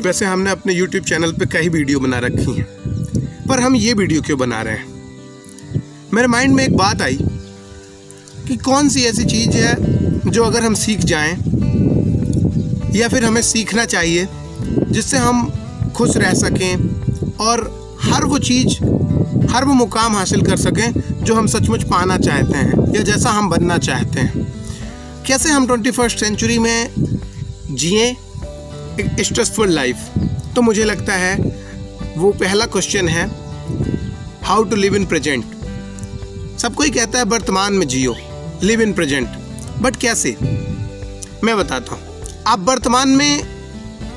वैसे हमने अपने YouTube चैनल पे कई वीडियो बना रखी हैं, पर हम ये वीडियो क्यों बना रहे हैं? मेरे माइंड में एक बात आई कि कौन सी ऐसी चीज़ है जो अगर हम सीख जाएं या फिर हमें सीखना चाहिए जिससे हम खुश रह सकें और हर वो चीज़, हर वो मुकाम हासिल कर सकें जो हम सचमुच पाना चाहते हैं या जैसा हम बनना चाहते हैं। कैसे हम 21st सेंचुरी में जिएं एक स्ट्रेसफुल लाइफ? तो मुझे लगता है वो पहला क्वेश्चन है, how to live in present. सब कोई कहता है वर्तमान में जियो, लिव इन प्रेजेंट, बट कैसे? मैं बताता हूँ। आप वर्तमान में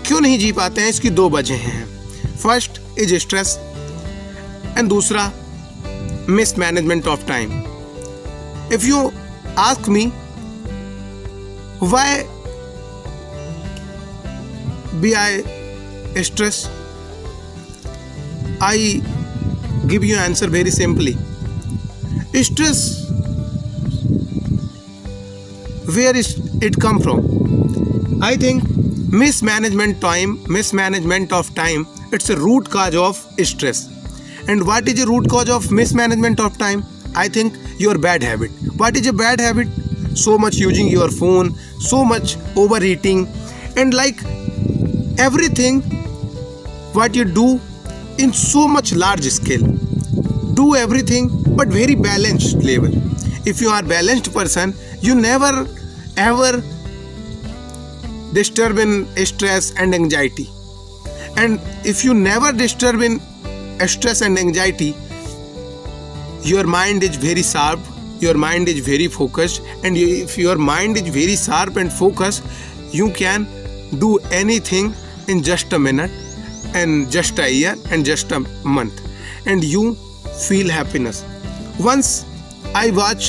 क्यों नहीं जी पाते हैं, इसकी दो वजह हैं। फर्स्ट इज स्ट्रेस एंड दूसरा miss management of time. If you ask me why be I stress, I give you answer very simply. Stress, where is it come from? I think mismanagement of time, it's a root cause of stress. And what is a root cause of mismanagement of time? I think your bad habit. What is a bad habit? So much using your phone, so much overeating, and like everything what you do in so much large scale. Do everything but very balanced level. If you are balanced person, you never ever disturb in stress and anxiety. And if you never disturb in stress and anxiety, your mind is very sharp, your mind is very focused, and if your mind is very sharp and focused, you can do anything in just a minute and just a year and just a month, and you feel happiness. Once I watch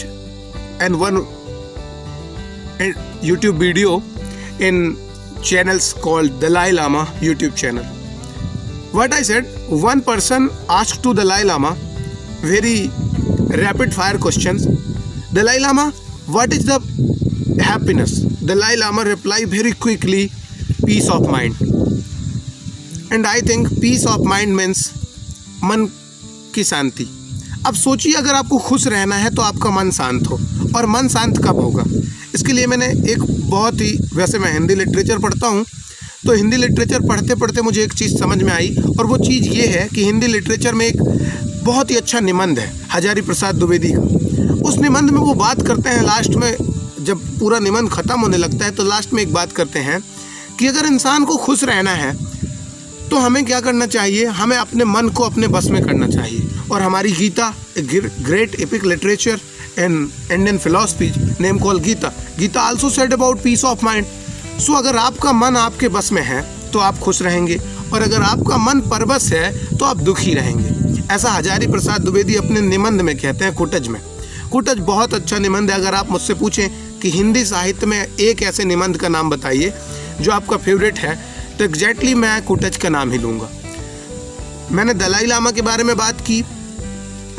and one YouTube video in channels called Dalai Lama YouTube channel. What I said, one person asked to Dalai Lama very rapid fire questions. Dalai Lama, what is the happiness? Dalai Lama reply very quickly, peace of mind. And I think peace of mind means मन की शांति। अब सोचिए, अगर आपको खुश रहना है तो आपका मन शांत हो, और मन शांत कब होगा? इसके लिए मैंने एक बहुत ही, वैसे मैं हिंदी लिटरेचर पढ़ता हूँ, तो हिंदी लिटरेचर पढ़ते पढ़ते मुझे एक चीज़ समझ में आई, और वो चीज़ ये है कि हिंदी लिटरेचर में एक बहुत ही अच्छा निबंध है हजारी प्रसाद द्विवेदी का। उस निबंध में वो बात करते हैं, लास्ट में जब पूरा निबंध ख़त्म होने लगता है तो लास्ट में एक बात करते हैं कि अगर इंसान को खुश रहना है तो हमें क्या करना चाहिए? हमें अपने मन को अपने बस में करना चाहिए। और हमारी Gita, great epic literature and Indian philosophy name call Gita also said about peace of mind. So अगर आपका मन आपके बस में है तो आप खुश रहेंगे, और अगर आपका मन परबस है तो आप दुखी रहेंगे। ऐसा हजारी प्रसाद द्विवेदी अपने निबंध में कहते हैं, कुटज में। कुटज बहुत अच्छा निबंध है। अगर आप मुझसे पूछें कि हिंदी साहित्य में एक ऐसे निबंध का नाम बताइए जो आपका फेवरेट है, तो एग्जैक्टली मैं कुटज का नाम ही लूँगा। मैंने दलाई लामा के बारे में बात की,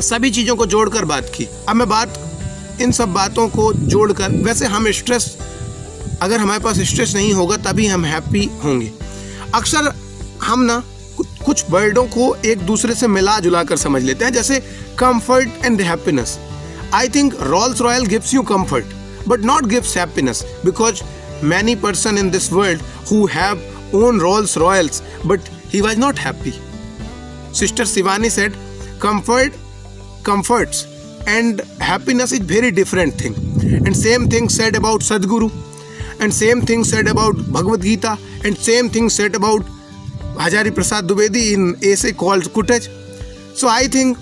सभी चीज़ों को जोड़कर बात की। अब मैं इन सब बातों को जोड़कर, वैसे हम स्ट्रेस, अगर हमारे पास स्ट्रेस नहीं होगा तभी हम हैप्पी होंगे। अक्सर हम ना कुछ वर्डों को एक दूसरे से मिला जुला कर समझ लेते हैं, जैसे comfort and happiness. I think Rolls Royce gives you comfort but not gives happiness, because many person in this world who have own Rolls Royals but he was not happy. Sister Shivani said comforts and happiness is very different thing, and same thing said about Sadhguru, and same thing said about Bhagavad Gita, and same thing said about Hajari Prasad Dwivedi in essay called Kutaj. So I think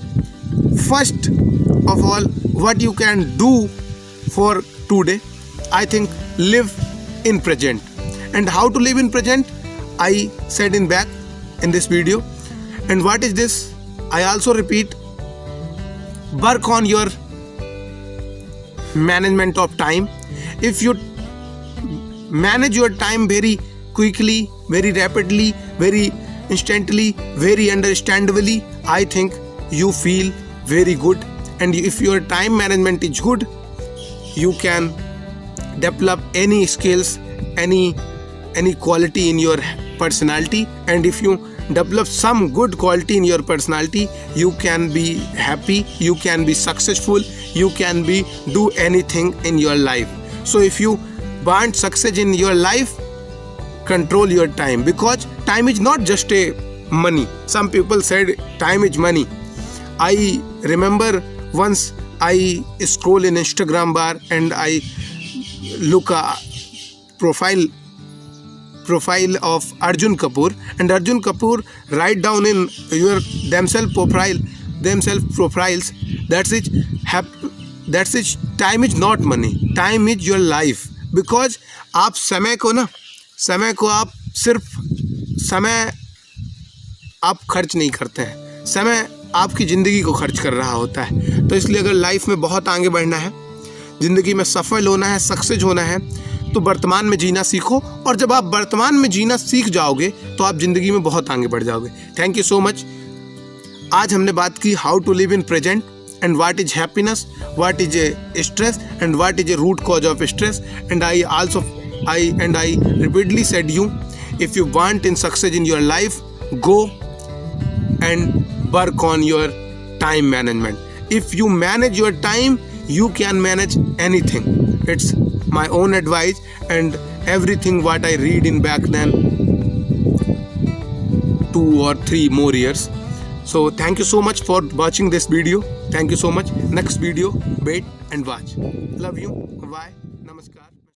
first of all, what you can do for today, I think live in present. And how to live in present, I said in back in this video. And what is this? I also repeat, work on your management of time. If you manage your time very quickly, very rapidly, very instantly, very understandably, I think you feel very good. And if your time management is good, you can develop any skills, any any quality in your personality, and if you develop some good quality in your personality, you can be happy, you can be successful, you can be do anything in your life. So if you want success in your life, control your time, because time is not just a money. Some people said time is money. I remember once I scroll in Instagram bar and I look a profile of Arjun Kapoor, and Arjun Kapoor write down in your themselves profiles that's it, time is not money, time is your life. Because आप समय को आप सिर्फ समय आप खर्च नहीं करते हैं, समय आपकी ज़िंदगी को खर्च कर रहा होता है। तो इसलिए अगर लाइफ में बहुत आगे बढ़ना है, ज़िंदगी में सफल होना है, सक्सेस होना है, तो वर्तमान में जीना सीखो, और जब आप वर्तमान में जीना सीख जाओगे तो आप ज़िंदगी में बहुत आगे बढ़ जाओगे। Thank you so much. आज हमने बात की how to live in present and what is happiness, what is a stress and what is a root cause of stress, and I repeatedly said you, if you want in success in your life, go and work on your time management. If you manage your time, you can manage anything. It's my own advice and everything what I read in back then 2 or 3 more years. So thank you so much for watching this video. Thank you so much. Next video, wait and watch. Love you.